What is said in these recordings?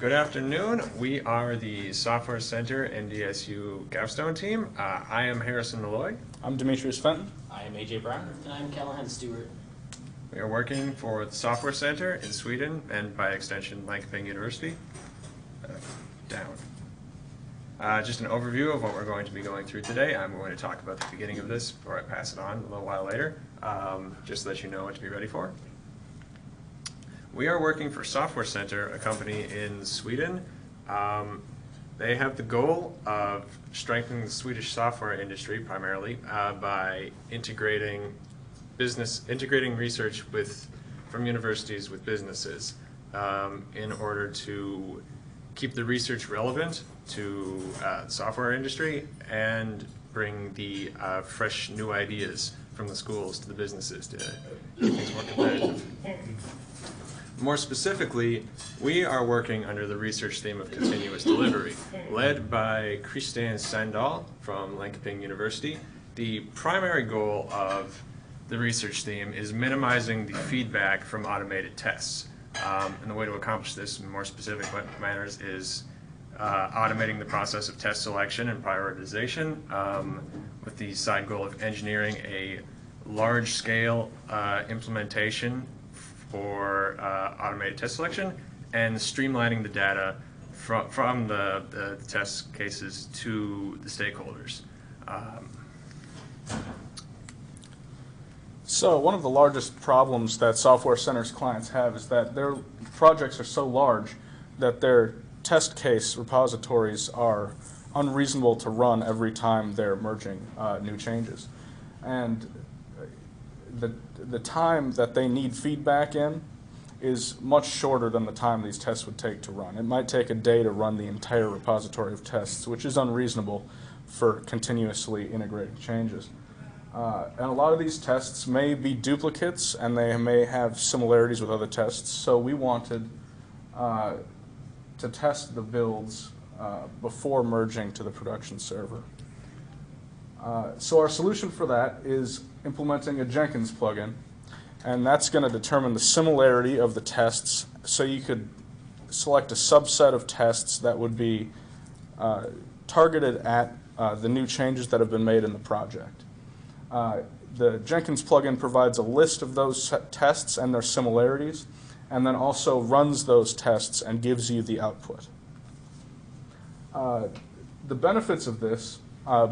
Good afternoon. We are the Software Center NDSU Capstone team. I am Harrison Malloy. I'm Demetrius Fenton. I am AJ Brown. And I'm Callahan Stewart. We are working for the Software Center in Sweden and by extension Linköping University. Just an overview of what we're going to be going through today. I'm going to talk about the beginning of this before I pass it on a little while later, just so that you know what to be ready for. We are working for Software Center, a company in Sweden. They have the goal of strengthening the Swedish software industry primarily by integrating research from universities with businesses in order to keep the research relevant to the software industry and bring the fresh new ideas from the schools to the businesses to keep things more competitive. More specifically, we are working under the research theme of continuous delivery, led by Christian Sandahl from Linköping University. The primary goal of the research theme is minimizing the feedback from automated tests. And the way to accomplish this in more specific manners is automating the process of test selection and prioritization with the side goal of engineering a large-scale implementation for automated test selection and streamlining the data from the test cases to the stakeholders. So one of the largest problems that Software Center's clients have is that their projects are so large that their test case repositories are unreasonable to run every time they're merging new changes. And the time that they need feedback in is much shorter than the time these tests would take to run. It might take a day to run the entire repository of tests, which is unreasonable for continuously integrating changes. And a lot of these tests may be duplicates and they may have similarities with other tests, so we wanted to test the builds before merging to the production server. So our solution for that is implementing a Jenkins plugin, and that's going to determine the similarity of the tests. So you could select a subset of tests that would be targeted at the new changes that have been made in the project. The Jenkins plugin provides a list of those tests and their similarities, and then also runs those tests and gives you the output. The benefits of this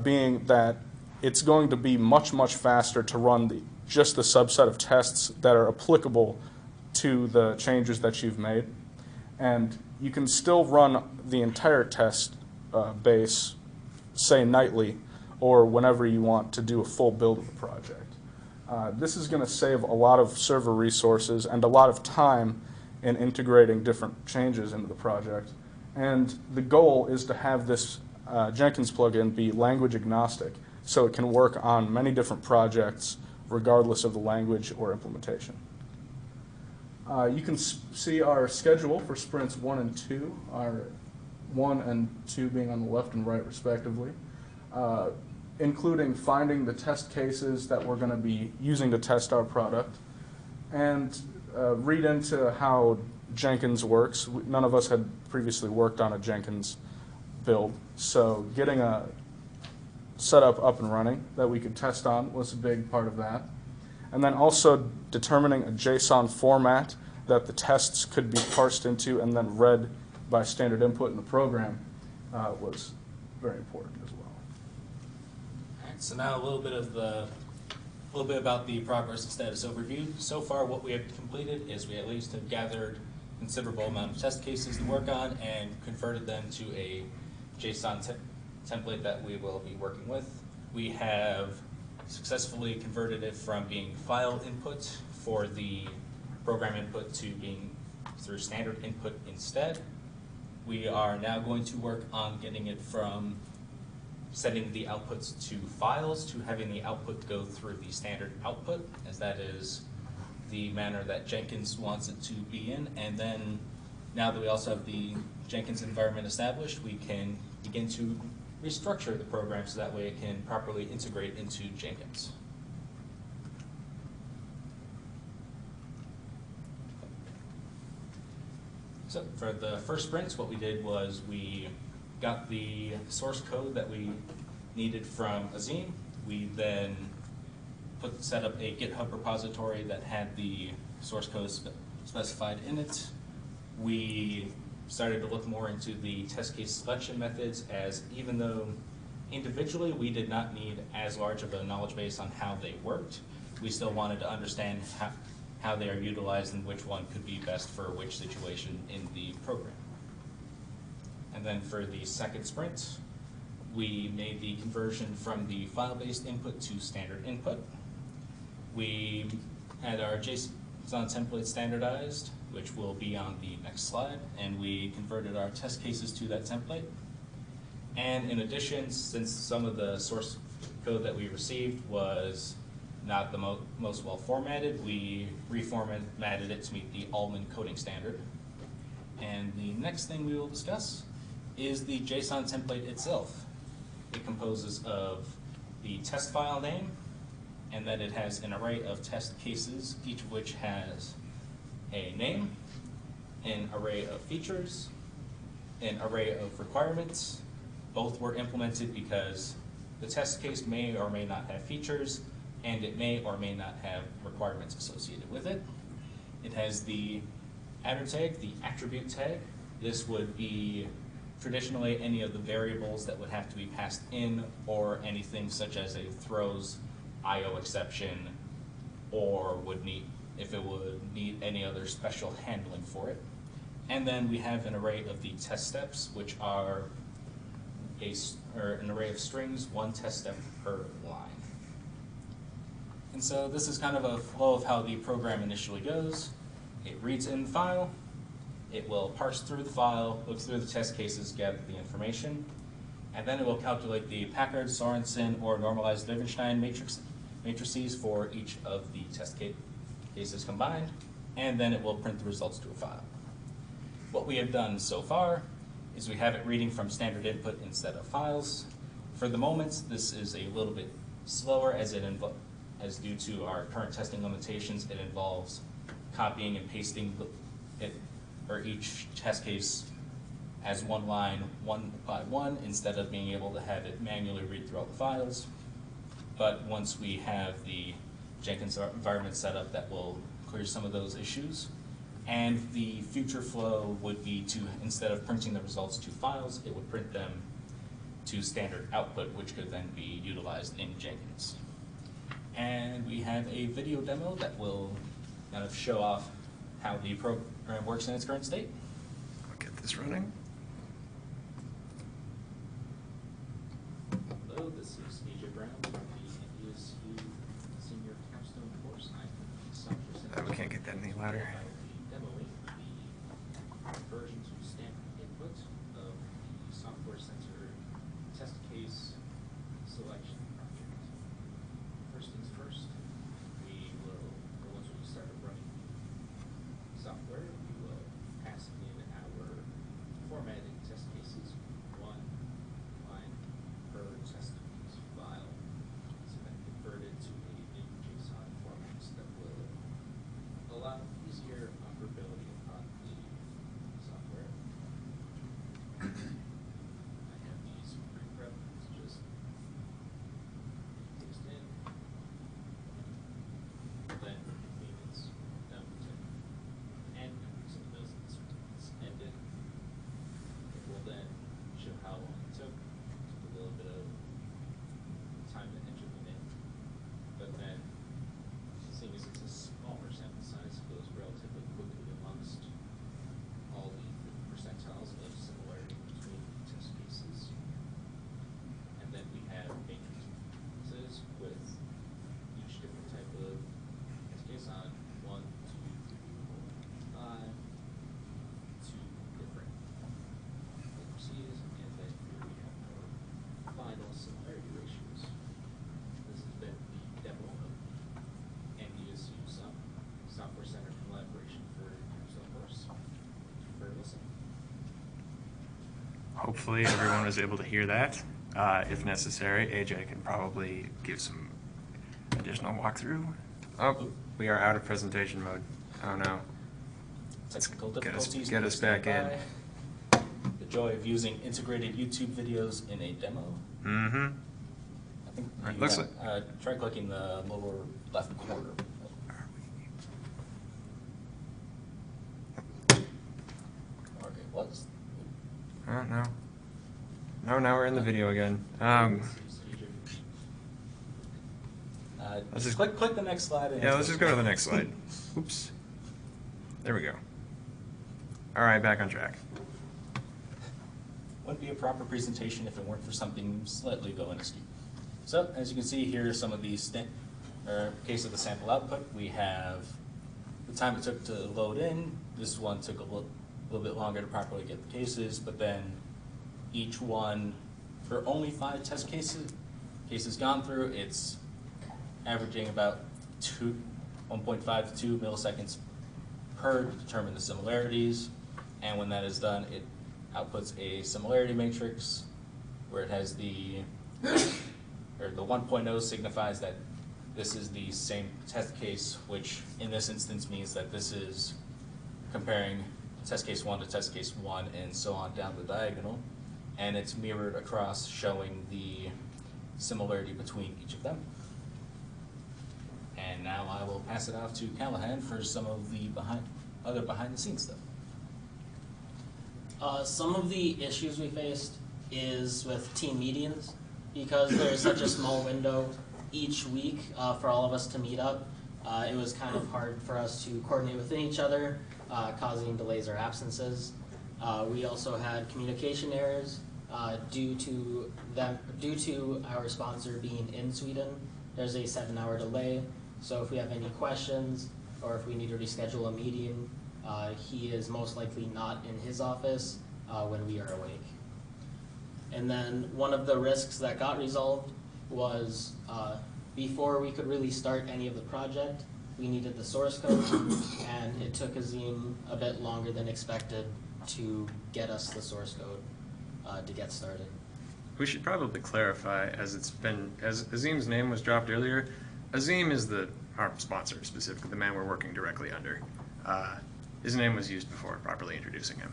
being that it's going to be much, much faster to run just the subset of tests that are applicable to the changes that you've made. And you can still run the entire test base, say nightly, or whenever you want to do a full build of the project. This is going to save a lot of server resources and a lot of time in integrating different changes into the project. And the goal is to have this Jenkins plugin be language agnostic, so it can work on many different projects regardless of the language or implementation. You can see our schedule for sprints 1 and 2, our 1 and 2 being on the left and right respectively, including finding the test cases that we're going to be using to test our product, and read into how Jenkins works. None of us had previously worked on a Jenkins build, so getting a setup up and running that we could test on was a big part of that. And then also determining a JSON format that the tests could be parsed into and then read by standard input in the program was very important as well. All right, so now a little bit about the progress and status overview. So far, what we have completed is we at least have gathered a considerable amount of test cases to work on and converted them to a JSON template that we will be working with. We have successfully converted it from being file input for the program input to being through standard input instead. We are now going to work on getting it from setting the outputs to files to having the output go through the standard output, as that is the manner that Jenkins wants it to be in. And then now that we also have the Jenkins environment established, we can begin to restructure the program so that way it can properly integrate into Jenkins. So for the first sprints, what we did was we got the source code that we needed from Azim. We then set up a GitHub repository that had the source code specified in it. We started to look more into the test case selection methods, as even though individually we did not need as large of a knowledge base on how they worked, we still wanted to understand how they are utilized and which one could be best for which situation in the program. And then for the second sprint, we made the conversion from the file-based input to standard input. We had our JSON template standardized, which will be on the next slide, and we converted our test cases to that template. And in addition, since some of the source code that we received was not the most well formatted, we reformatted it to meet the Allman coding standard. And the next thing we will discuss is the JSON template itself. It composes of the test file name, and then it has an array of test cases, each of which has a name, an array of features, an array of requirements. Both were implemented because the test case may or may not have features, and it may or may not have requirements associated with it. It has the adder tag, the attribute tag. This would be traditionally any of the variables that would have to be passed in, or anything such as a throws IO exception, or would need, if it would need any other special handling for it. And then we have an array of the test steps, which are an array of strings, one test step per line. And so this is kind of a flow of how the program initially goes. It reads in the file, it will parse through the file, look through the test cases, gather the information, and then it will calculate the Packard, Sorensen, or normalized Levenshtein matrices for each of the test cases combined, and then it will print the results to a file. What we have done so far is we have it reading from standard input instead of files. For the moment, this is a little bit slower as due to our current testing limitations. It involves copying and pasting it, or each test case as one line, one by one, instead of being able to have it manually read through all the files. But once we have the Jenkins environment set up, that will clear some of those issues. And the future flow would be to, instead of printing the results to files, it would print them to standard output, which could then be utilized in Jenkins. And we have a video demo that will kind of show off how the program works in its current state. I'll get this running. Hello, this is AJ Brown from the NDSU Senior Capstone course. I'm the software We can't get that any louder. demoing the conversion to standard input of the software center test case selection project. First things first, once we start running software, we will pass in our formatted test cases, one line per test case file, so then converted to a new JSON format that will allow easier operability on the software. I have these pre-prep to just paste in, then maintenance down to and some of those ended. It will then show how long it took a little bit of time to enter them in. But then, seeing as it's a smaller sample size, it goes relatively quickly amongst all the percentiles of similarity between test cases. And then we have matrices with each different type of test case on 1, 2, 3, 4, 5, 2 different matrices, and then here we have our final similarity ratios. This has been the demo of NDSU Software Center collaboration for Capstone course. Thank you for listening. Hopefully everyone was able to hear that. If necessary, AJ can probably give some additional walkthrough. Oh, we are out of presentation mode. Oh no. technical Get us- difficulties. get us back in. The joy of using integrated YouTube videos in a demo. Mm-hmm. I think Right, you looks got- try clicking the lower left corner. Or it was. Oh, no. No, now we're in the video again. Let's just- Click the next slide. And Yeah, let's just go to the next slide. Oops. There we go. All right, back on track. Wouldn't be a proper presentation if it weren't for something slightly going askew. So, as you can see, here are some of these, case of the sample output. We have the time it took to load in. This one took a little bit longer to properly get the cases, but then each one, for only 5 test cases gone through, it's averaging about 1.5 to 2 milliseconds per to determine the similarities. And when that is done, it outputs a similarity matrix where it has the 1.0 signifies that this is the same test case, which in this instance means that this is comparing test case 1 to test case 1 and so on down the diagonal. And it's mirrored across, showing the similarity between each of them. And now I will pass it off to Callahan for some of the other behind the scenes stuff. Some of the issues we faced is with team meetings, because there's such a small window each week for all of us to meet up. It was kind of hard for us to coordinate within each other, causing delays or absences. We also had communication errors due to our sponsor being in Sweden. There's a 7-hour delay, so if we have any questions or if we need to reschedule a meeting, he is most likely not in his office when we are awake. And then one of the risks that got resolved was before we could really start any of the project, we needed the source code, and it took Azim a bit longer than expected to get us the source code to get started. We should probably clarify, as Azim's name was dropped earlier, Azim is our sponsor, specifically the man we're working directly under. His name was used before properly introducing him.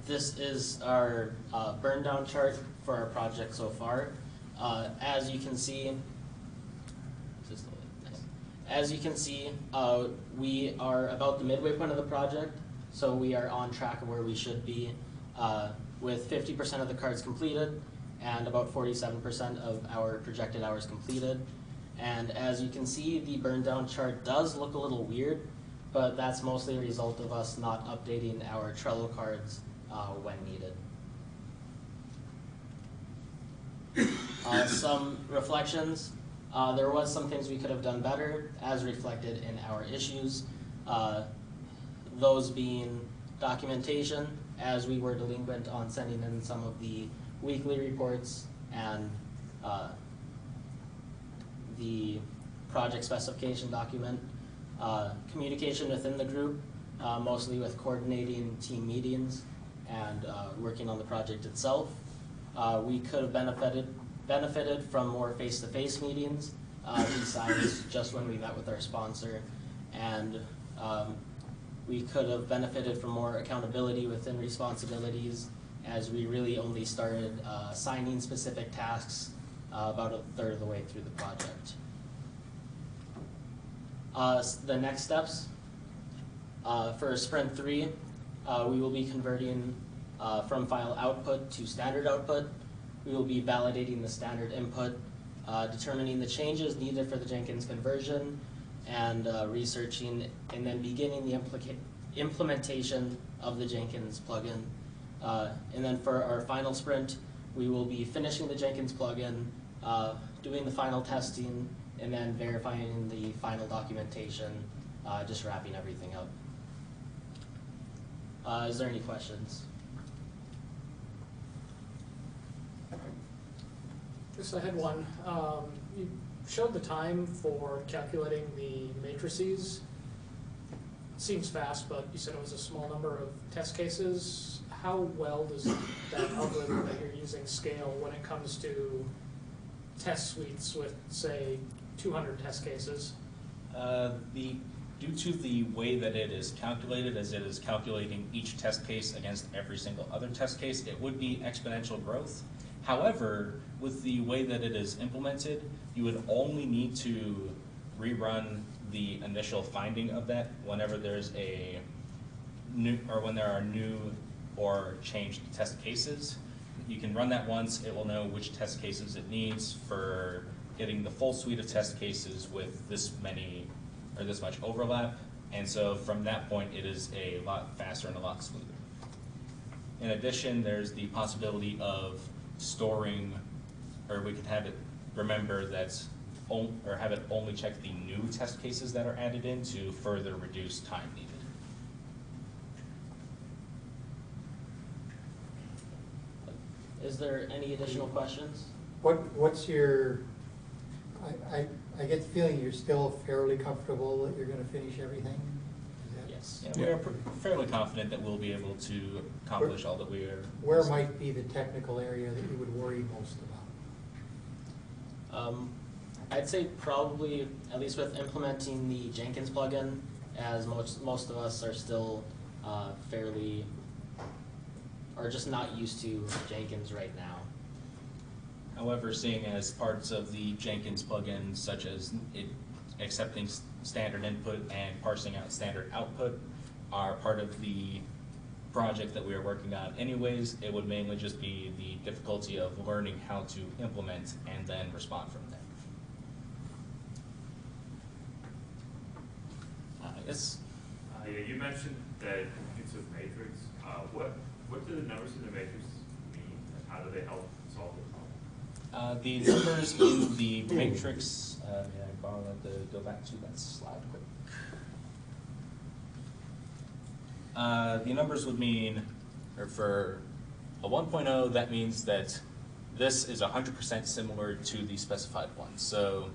This is our burn down chart for our project so far. As you can see, we are about the midway point of the project, so we are on track of where we should be, with 50% of the cards completed and about 47% of our projected hours completed. And as you can see, the burn down chart does look a little weird, but that's mostly a result of us not updating our Trello cards when needed. Some reflections. There was some things we could have done better, as reflected in our issues. Those being documentation, as we were delinquent on sending in some of the weekly reports and the project specification document. Communication within the group, mostly with coordinating team meetings and working on the project itself. We could have benefited from more face-to-face meetings besides just when we met with our sponsor, and we could have benefited from more accountability within responsibilities, as we really only started assigning specific tasks about a third of the way through the project. The next steps for Sprint 3, we will be converting from file output to standard output. We will be validating the standard input, determining the changes needed for the Jenkins conversion, and researching and then beginning the implementation of the Jenkins plugin. And then for our final sprint, we will be finishing the Jenkins plugin, doing the final testing, and then verifying the final documentation, just wrapping everything up. Is there any questions? Yes, I had one. You showed the time for calculating the matrices. Seems fast, but you said it was a small number of test cases. How well does that algorithm that you're using scale when it comes to test suites with, say, 200 test cases? The due to the way that it is calculated, as it is calculating each test case against every single other test case, it would be exponential growth. However, with the way that it is implemented, you would only need to rerun the initial finding of that whenever there's a new, or when there are new or changed test cases. You can run that once, it will know which test cases it needs for getting the full suite of test cases with this many or this much overlap. And so from that point, it is a lot faster and a lot smoother. In addition, there's the possibility of storing, or we could have it remember that, or have it only check the new test cases that are added in to further reduce time needed. Is there any additional questions? What's your, I get the feeling you're still fairly comfortable that you're gonna finish everything? Is that- Yes. Yeah, we are fairly confident that we'll be able to accomplish all that we are. Where might be the technical area that you would worry most about? I'd say probably, at least with implementing the Jenkins plugin, as most of us are still fairly, or just not used to Jenkins right now. However, seeing as parts of the Jenkins plugin, such as it accepting standard input and parsing out standard output, are part of the project that we are working on anyways, it would mainly just be the difficulty of learning how to implement and then respond from there. Yes? Yeah, you mentioned that it's a matrix. What do the numbers in the matrix mean, and how do they help solve the problem? The numbers in the matrix, may I borrow that to go back to that slide quick? The numbers would mean, or for a 1.0, that means that this is 100% similar to the specified one. So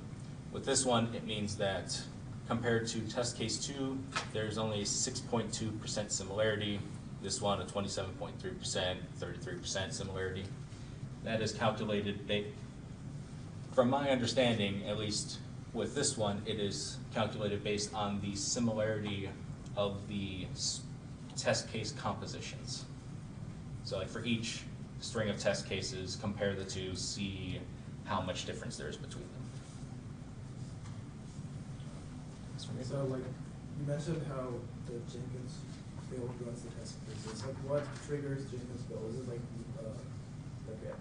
with this one, it means that compared to test case 2, there's only a 6.2% similarity. This one, a 27.3%, 33% similarity. That is calculated, from my understanding, at least with this one, it is calculated based on the similarity of the test case compositions. So like for each string of test cases, compare the two, see how much difference there is between them. So like, you mentioned how the Jenkins build runs the test cases. Like what triggers Jenkins build? Is it like a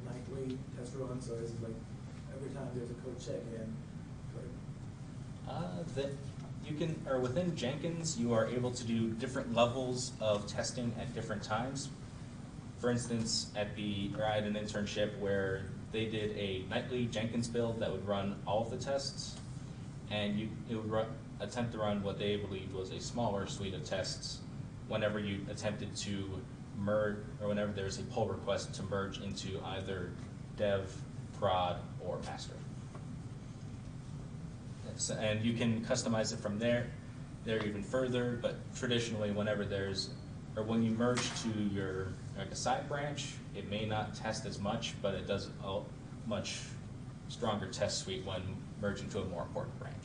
nightly test runs, or is it like every time there's a code check in? That you can, or within Jenkins, you are able to do different levels of testing at different times. For instance, I had an internship where they did a nightly Jenkins build that would run all of the tests, and it would attempt to run what they believed was a smaller suite of tests whenever you attempted to merge, or whenever there's a pull request to merge into either dev, prod, or master. And you can customize it from there even further, but traditionally whenever when you merge to your, like a side branch, it may not test as much, but it does a much stronger test suite when merging to a more important branch.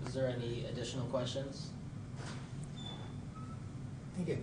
Is there any additional questions? Thank you.